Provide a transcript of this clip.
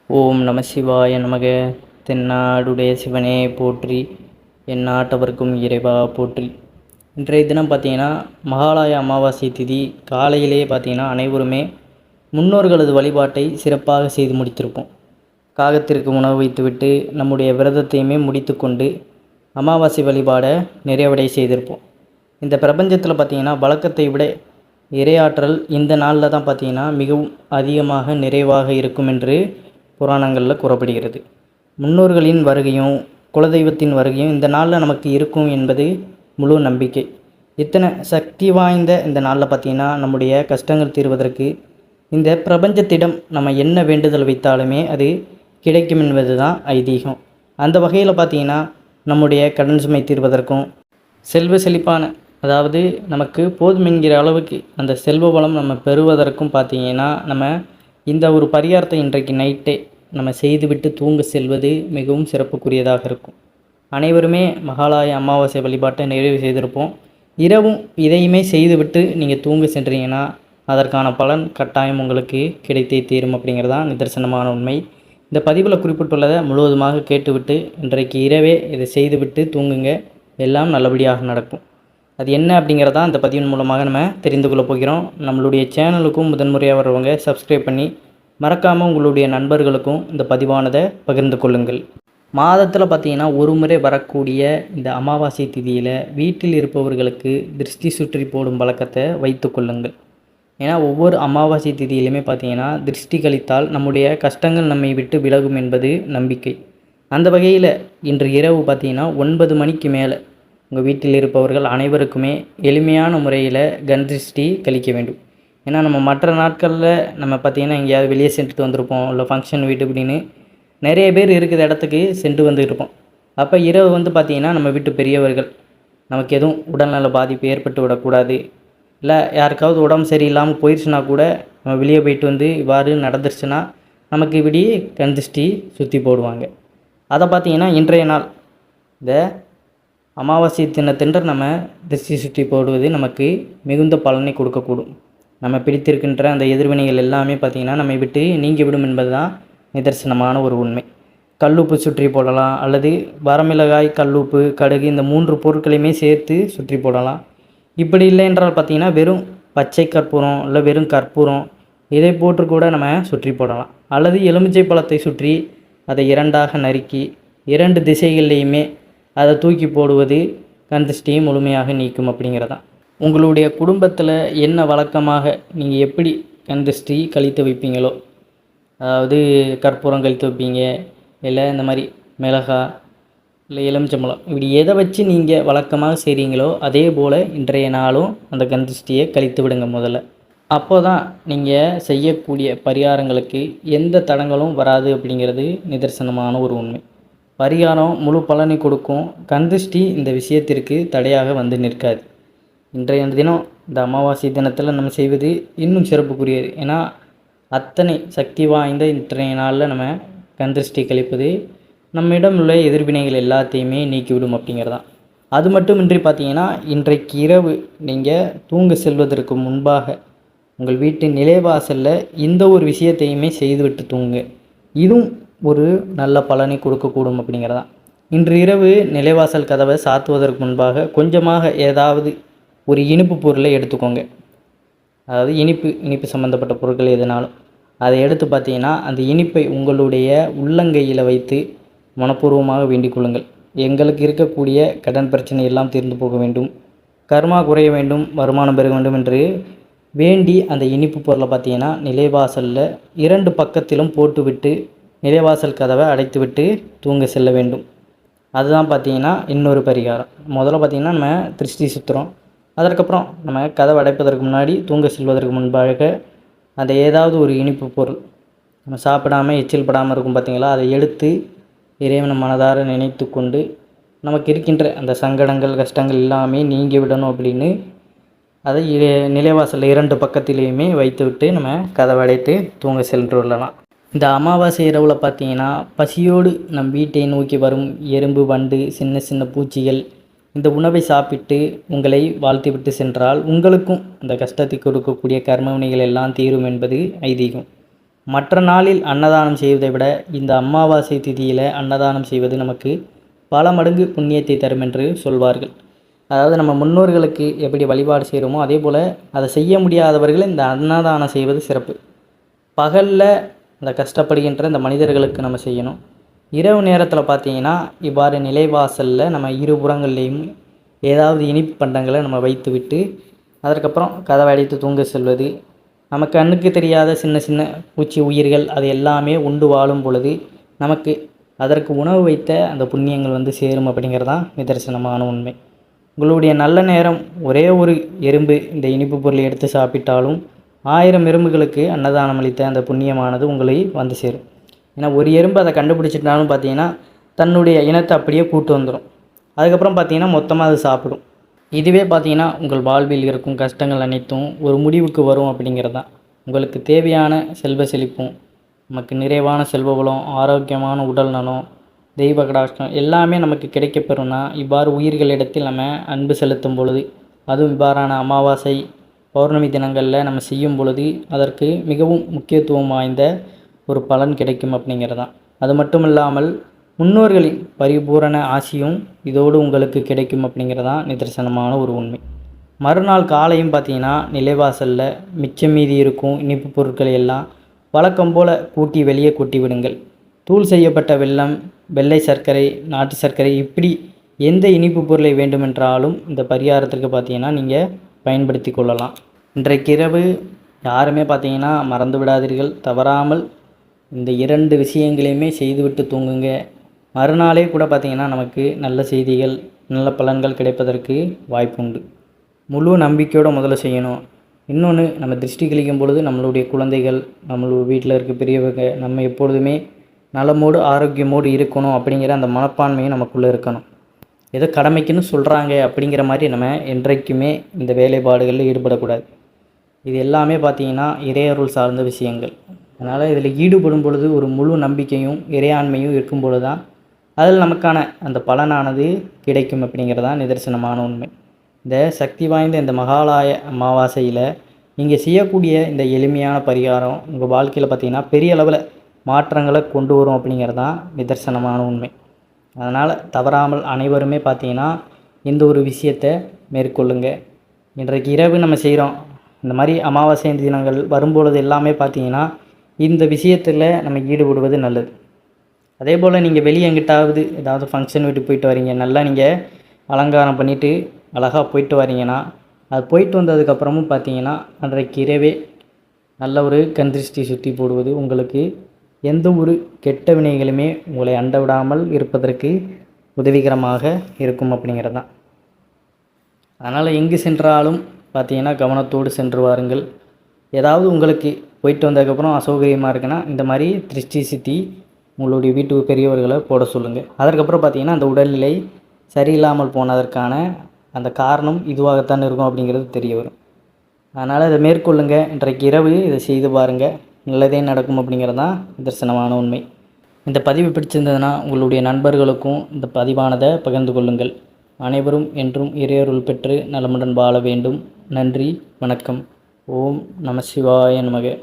ஓம் நம சிவாய நமக. தென்னாடுடைய சிவனே போற்றி, எந்நாட்டவர்க்கும் இறைவா போற்றி. இன்றைய தினம் பார்த்திங்கன்னா மகாலய அமாவாசை திதி. காலையிலே பார்த்திங்கன்னா அனைவருமே முன்னோர்களது வழிபாட்டை சிறப்பாக செய்து முடித்திருப்போம். காகத்திற்கு உணவு வைத்துவிட்டு நம்முடைய விரதத்தையுமே முடித்து கொண்டு அமாவாசை வழிபாடை நிறைவடை செய்திருப்போம். இந்த பிரபஞ்சத்தில் பார்த்திங்கன்னா வழக்கத்தை விட இறையாற்றல் இந்த நாளில் தான் பார்த்திங்கன்னா மிகவும் அதிகமாக நிறைவாக இருக்கும் என்று புராணங்களில் கூறப்படுகிறது. முன்னோர்களின் வருகையும் குலதெய்வத்தின் வருகையும் இந்த நாளில் நமக்கு இருக்கும் என்பது முழு நம்பிக்கை. இத்தனை சக்தி வாய்ந்த இந்த நாளில் பார்த்திங்கன்னா நம்முடைய கஷ்டங்கள் தீர்வதற்கு இந்த பிரபஞ்சத்திடம் நம்ம என்ன வேண்டுதல் வைத்தாலுமே அது கிடைக்கும் என்பது தான் ஐதீகம். அந்த வகையில் பார்த்திங்கன்னா நம்முடைய கடன் சுமை தீர்வதற்கும் செல்வ செழிப்பான, அதாவது நமக்கு போதும் என்கிற அளவுக்கு அந்த செல்வ வளம் நம்ம பெறுவதற்கும் பார்த்திங்கன்னா நம்ம இந்த ஒரு பரிகாரத்தை இன்றைக்கு நைட்டே நம்ம செய்துவிட்டு தூங்க செல்வது மிகவும் சிறப்புக்குரியதாக இருக்கும். அனைவருமே மகாலய அமாவாசை வழிபாட்டை நிறைவு செய்திருப்போம். இரவும் இதையுமே செய்துவிட்டு நீங்கள் தூங்க சென்றீங்கன்னா அதற்கான பலன் கட்டாயம் உங்களுக்கு கிடைத்தே தீரும் அப்படிங்கிறதான் நிதர்சனமான உண்மை. இந்த பதிவில் குறிப்பிட்டுள்ளதை முழுவதுமாக கேட்டுவிட்டு இன்றைக்கு இரவே இதை செய்துவிட்டு தூங்குங்க. எல்லாம் நல்லபடியாக நடக்கும். அது என்ன அப்படிங்கிறதான் இந்த பதிவின் மூலமாக நம்ம தெரிந்து கொள்ள போகிறோம். நம்மளுடைய சேனலுக்கும் முதன்முறையாக வரவங்க சப்ஸ்கிரைப் பண்ணி மறக்காமல் உங்களுடைய நண்பர்களுக்கும் இந்த பதிவானதை பகிர்ந்து கொள்ளுங்கள். மாதத்தில் பார்த்திங்கன்னா ஒரு முறை வரக்கூடிய இந்த அமாவாசை திதியில் வீட்டில் இருப்பவர்களுக்கு திருஷ்டி சுற்றி போடும் பழக்கத்தை வைத்து கொள்ளுங்கள். ஏன்னா ஒவ்வொரு அமாவாசை திதியிலுமே பார்த்திங்கன்னா திருஷ்டி கழித்தால் நம்முடைய கஷ்டங்கள் நம்மை விட்டு விலகும் என்பது நம்பிக்கை. அந்த வகையில் இன்று இரவு பார்த்திங்கன்னா 9 மணிக்கு மேலே உங்கள் வீட்டில் இருப்பவர்கள் அனைவருக்குமே எளிமையான முறையில் கண் திருஷ்டி கழிக்க வேண்டும். ஏன்னா நம்ம மற்ற நாட்களில் நம்ம பார்த்திங்கன்னா எங்கேயாவது வெளியே சென்றுட்டு வந்திருப்போம், இல்லை ஃபங்க்ஷன் வீட்டு இப்படின்னு நிறைய பேர் இருக்கிற இடத்துக்கு சென்று வந்துட்டு இருப்போம். அப்போ இரவு பார்த்திங்கன்னா நம்ம வீட்டு பெரியவர்கள் நமக்கு எதுவும் உடல்நல பாதிப்பு ஏற்பட்டு விடக்கூடாது, இல்லை யாருக்காவது உடம்பு சரியில்லாமல் போயிடுச்சுன்னா கூட நம்ம வெளியே போயிட்டு இவ்வாறு நடந்துருச்சுன்னா நமக்கு இப்படி கண் திருஷ்டி சுற்றி போடுவாங்க. அதை பார்த்திங்கன்னா இன்றைய நாள் இந்த அமாவாசை தினத்தன்று நம்ம திருஷ்டி சுற்றி போடுவது நமக்கு மிகுந்த பலனை கொடுக்கக்கூடும். நம்ம பிடித்திருக்கின்ற அந்த எதிர்வினைகள் எல்லாமே பார்த்திங்கன்னா நம்மை விட்டு நீங்கிவிடும் என்பது தான் நிதர்சனமான ஒரு உண்மை. கல்லுப்பு சுற்றி போடலாம், அல்லது வரமிளகாய், கல்லுப்பு, கடுகு இந்த 3 பொருட்களையுமே சேர்த்து சுற்றி போடலாம். இப்படி இல்லை என்றால் பார்த்திங்கன்னா வெறும் பச்சை கற்பூரம், இல்லை வெறும் கற்பூரம் இதை போட்டு கூட நம்ம சுற்றி போடலாம். அல்லது எலுமிச்சை பழத்தை சுற்றி அதை 2ஆக நறுக்கி 2 திசைகள்லேயுமே அதை தூக்கி போடுவது கண் திருஷ்டியை முழுமையாக நீக்கும் அப்படிங்கிறதான். உங்களுடைய குடும்பத்தில் என்ன வழக்கமாக நீங்கள் எப்படி கண் திருஷ்டி கழித்து வைப்பீங்களோ, அதாவது கற்பூரம் கழித்து வைப்பீங்க, இல்லை இந்த மாதிரி மிளகாய், இல்லை எலுமிச்சம்பழம், இப்படி எதை வச்சு நீங்கள் வழக்கமாக செய்கிறீங்களோ அதே போல் இன்றைய நாளும் அந்த கண் திருஷ்டியை கழித்து விடுங்க முதல்ல. அப்போ தான் நீங்கள் செய்யக்கூடிய பரிகாரங்களுக்கு எந்த தடங்களும் வராது அப்படிங்கிறது நிதர்சனமான ஒரு உண்மை. பரிகாரம் முழு பலனை கொடுக்கும். கண் திருஷ்டி இந்த விஷயத்திற்கு தடையாக வந்து நிற்காது. இன்றைய தினம் இந்த அமாவாசை தினத்தில் நம்ம செய்வது இன்னும் சிறப்புக்குரியது. ஏன்னா அத்தனை சக்தி வாய்ந்த இன்றைய நாளில் நம்ம கண் திருஷ்டி கழிப்பது நம்மிடம் உள்ள எதிர்வினைகள் எல்லாத்தையுமே நீக்கிவிடும் அப்படிங்கிறதான். அது மட்டுமின்றி பார்த்திங்கன்னா இன்றைக்கு இரவு நீங்கள் தூங்க செல்வதற்கு முன்பாக உங்கள் வீட்டின் நிலைவாசலில் இந்த ஒரு விஷயத்தையுமே செய்துவிட்டு தூங்க. இதுவும் ஒரு நல்ல பலனை கொடுக்கக்கூடும் அப்படிங்கிறதான். இன்று இரவு நிலைவாசல் கதவை சாத்துவதற்கு முன்பாக கொஞ்சமாக ஏதாவது ஒரு இனிப்பு பொருளை எடுத்துக்கோங்க. அதாவது இனிப்பு சம்மந்தப்பட்ட பொருட்கள் எதுனாலும் அதை எடுத்து பார்த்திங்கன்னா அந்த இனிப்பை உங்களுடைய உள்ளங்கையில் வைத்து மனப்பூர்வமாக வேண்டிக் கொள்ளுங்கள். எங்களுக்கு இருக்கக்கூடிய கடன் பிரச்சனை எல்லாம் தீர்ந்து போக வேண்டும், கர்மா குறைய வேண்டும், வருமானம் பெருக வேண்டும் என்று வேண்டி அந்த இனிப்பு பொருளை பார்த்திங்கன்னா நிலைவாசலில் 2 பக்கத்திலும் போட்டுவிட்டு நிலைவாசல் கதவை அடைத்துவிட்டு தூங்க செல்ல வேண்டும். அதுதான் பார்த்திங்கன்னா இன்னொரு பரிகாரம். முதல்ல பார்த்திங்கன்னா நம்ம திருஷ்டி சுற்றுறோம், அதற்கப்புறம் நம்ம கதவை அடைப்பதற்கு முன்னாடி தூங்க செல்வதற்கு முன்பாக அந்த ஏதாவது ஒரு இனிப்பு பொருள் நம்ம சாப்பிடாமல் எச்சில் படாமல் இருக்கும் பார்த்திங்களா, அதை எடுத்து இறைவனை மனதார நினைத்து கொண்டு நமக்கு இருக்கின்ற அந்த சங்கடங்கள் கஷ்டங்கள் எல்லாமே நீங்கி விடணும் அப்படின்னு அதை நிலைவாசலில் 2 பக்கத்திலையுமே வைத்துவிட்டு நம்ம கதவை அடைத்து தூங்க சென்று விடலாம். இந்த அமாவாசை இரவில் பார்த்திங்கன்னா பசியோடு நம் வீட்டை நோக்கி வரும் எறும்பு, வண்டு, சின்ன சின்ன பூச்சிகள் இந்த உணவை சாப்பிட்டு உங்களை வாழ்த்திவிட்டு சென்றால் உங்களுக்கும் அந்த கஷ்டத்தை கொடுக்கக்கூடிய கர்மவினைகள் எல்லாம் தீரும் என்பது ஐதீகம். மற்ற நாளில் அன்னதானம் செய்வதை விட இந்த அமாவாசை திதியில் அன்னதானம் செய்வது நமக்கு பல மடங்கு புண்ணியத்தை தரும் என்று சொல்வார்கள். அதாவது நம்ம முன்னோர்களுக்கு எப்படி வழிபாடு செய்கிறோமோ அதே போல் அதை செய்ய முடியாதவர்கள் இந்த அன்னதானம் செய்வது சிறப்பு. பகலில் அந்த கஷ்டப்படுகின்ற இந்த மனிதர்களுக்கு நம்ம செய்யணும். இரவு நேரத்தில் பார்த்தீங்கன்னா இவ்வாறு நிலைவாசலில் நம்ம இருபுறங்கள்லேயும் ஏதாவது இனிப்பு பண்டங்களை நம்ம வைத்து விட்டு அதற்கப்புறம் கதவை அடைத்து தூங்க செல்வது. நம்ம கண்ணுக்கு தெரியாத சின்ன சின்ன பூச்சி உயிர்கள் அது எல்லாமே உண்டு வாழும் பொழுது நமக்கு அதற்கு உணவு வைத்த அந்த புண்ணியங்கள் வந்து சேரும் அப்படிங்கிறதான் நிதர்சனமான உண்மை. உங்களுடைய நல்ல நேரம் ஒரே ஒரு எறும்பு இந்த இனிப்பு பொருளை எடுத்து சாப்பிட்டாலும் 1000 எறும்புகளுக்கு அன்னதானம் அளித்த அந்த புண்ணியமானது உங்களை வந்து சேரும். ஏன்னா ஒரு எறும்பு அதை கண்டுபிடிச்சிட்டாலும் பார்த்தீங்கன்னா தன்னுடைய இனத்தை அப்படியே கூட்டு வந்துடும். அதுக்கப்புறம் பார்த்தீங்கன்னா மொத்தமாக அது சாப்பிடும். இதுவே பார்த்தீங்கன்னா உங்கள் வாழ்வில் இருக்கும் கஷ்டங்கள் அனைத்தும் ஒரு முடிவுக்கு வரும் அப்படிங்கிறது தான். உங்களுக்கு தேவையான செல்வ செழிப்பும் நமக்கு நிறைவான செல்வ வளம், ஆரோக்கியமான உடல் நலம், தெய்வ கடாட்சம் எல்லாமே நமக்கு கிடைக்கப்பெறும்னா இவ்வாறு உயிர்களிடத்தில் நம்ம அன்பு செலுத்தும் பொழுது, அதுவும் இவ்வாறான அமாவாசை பௌர்ணமி தினங்களில் நம்ம செய்யும் பொழுது அதற்கு மிகவும் முக்கியத்துவம் வாய்ந்த ஒரு பலன் கிடைக்கும் அப்படிங்கிறது தான். அது மட்டும் இல்லாமல் முன்னோர்களின் பரிபூரண ஆசியும் இதோடு உங்களுக்கு கிடைக்கும் அப்படிங்கிறதான் நிதர்சனமான ஒரு உண்மை. மறுநாள் காலையும் பார்த்தீங்கன்னா நிலைவாசலில் மிச்சம் மீதி இருக்கும் இனிப்பு பொருட்களை எல்லாம் வழக்கம் போல் கூட்டி வெளியே கூட்டி விடுங்கள். தூள் செய்யப்பட்ட வெல்லம், வெள்ளை சர்க்கரை, நாட்டு சர்க்கரை இப்படி எந்த இனிப்பு பொருளை வேண்டுமென்றாலும் இந்த பரிகாரத்திற்கு பார்த்தீங்கன்னா நீங்கள் பயன்படுத்தி கொள்ளலாம். இன்றைக்கு இரவு யாருமே பார்த்தீங்கன்னா மறந்து விடாதீர்கள். தவறாமல் இந்த 2 விஷயங்களையுமே செய்துவிட்டு தூங்குங்க. மறுநாளே கூட பார்த்திங்கன்னா நமக்கு நல்ல செய்திகள், நல்ல பலன்கள் கிடைப்பதற்கு வாய்ப்பு உண்டு. முழு நம்பிக்கையோடு முதல்ல செய்யணும். இன்னொன்று, நம்ம திருஷ்டி கழிக்கும் பொழுது நம்மளுடைய குழந்தைகள், நம்மளோட வீட்டில் இருக்க பெரியவங்க நம்ம எப்பொழுதுமே நலமோடு ஆரோக்கியமோடு இருக்கணும் அப்படிங்கிற அந்த மனப்பான்மையும் நமக்குள்ளே இருக்கணும். ஏதோ கடமைக்குன்னு சொல்கிறாங்க அப்படிங்கிற மாதிரி நம்ம என்றைக்குமே இந்த வேலைப்பாடுகளில் ஈடுபடக்கூடாது. இது எல்லாமே பார்த்திங்கன்னா இறையருள் சார்ந்த விஷயங்கள். அதனால் இதில் ஈடுபடும் பொழுது ஒரு முழு நம்பிக்கையும் இறையாண்மையும் இருக்கும் பொழுது தான் அதில் நமக்கான அந்த பலனானது கிடைக்கும் அப்படிங்கிறதான் நிதர்சனமான உண்மை. இந்த சக்தி வாய்ந்த இந்த மகாலய அமாவாசையில் நீங்கள் செய்யக்கூடிய இந்த எளிமையான பரிகாரம் உங்கள் வாழ்க்கையில் பார்த்திங்கன்னா பெரிய அளவில் மாற்றங்களை கொண்டு வரும் அப்படிங்கிறது தான் நிதர்சனமான உண்மை. அதனால் தவறாமல் அனைவருமே பார்த்திங்கன்னா இந்த ஒரு விஷயத்தை மேற்கொள்ளுங்க. இன்றைக்கு இரவு நம்ம செய்கிறோம். இந்த மாதிரி அமாவாசை தினங்கள் வரும்பொழுது எல்லாமே பார்த்திங்கன்னா இந்த விஷயத்தில் நம்ம ஈடுபடுவது நல்லது. அதே போல் நீங்கள் வெளியே எங்கிட்டாவது ஏதாவது ஃபங்க்ஷன் வீட்டுக்கு போயிட்டு வரீங்க, நல்லா நீங்கள் அலங்காரம் பண்ணிவிட்டு அழகாக போயிட்டு வரீங்கன்னா அது போயிட்டு வந்ததுக்கப்புறமும் பார்த்தீங்கன்னா அன்றைக்கு இரவே நல்ல ஒரு கண் திருஷ்டி சுற்றி போடுவது உங்களுக்கு எந்த ஒரு கெட்ட வினைகளுமே உங்களை அண்ட விடாமல் இருப்பதற்கு உதவிகரமாக இருக்கும் அப்படிங்கிறது தான். அதனால் எங்கு சென்றாலும் பார்த்தீங்கன்னா கவனத்தோடு சென்று வாருங்கள். ஏதாவது உங்களுக்கு போயிட்டு வந்ததுக்கப்புறம் அசௌகரியமாக இருக்குன்னா இந்த மாதிரி திருஷ்டி சித்தி உங்களுடைய வீட்டு பெரியவர்களை போட சொல்லுங்கள். அதற்கப்புறம் பார்த்தீங்கன்னா அந்த உடல்நிலை சரியில்லாமல் போனதற்கான அந்த காரணம் இதுவாகத்தான் இருக்கும் அப்படிங்கிறது தெரிய வரும். அதனால் இதை மேற்கொள்ளுங்கள். இன்றைக்கு இரவு இதை செய்து பாருங்கள், நல்லதே நடக்கும் அப்படிங்கிறது தான் நிதர்சனமான உண்மை. இந்த பதிவு பிடிச்சிருந்ததுன்னா உங்களுடைய நண்பர்களுக்கும் இந்த பதிவானதை பகிர்ந்து கொள்ளுங்கள். அனைவரும் என்றும் இறையருள் பெற்று நலமுடன் வாழ வேண்டும். நன்றி, வணக்கம். ஓம் நம சிவாய நமக.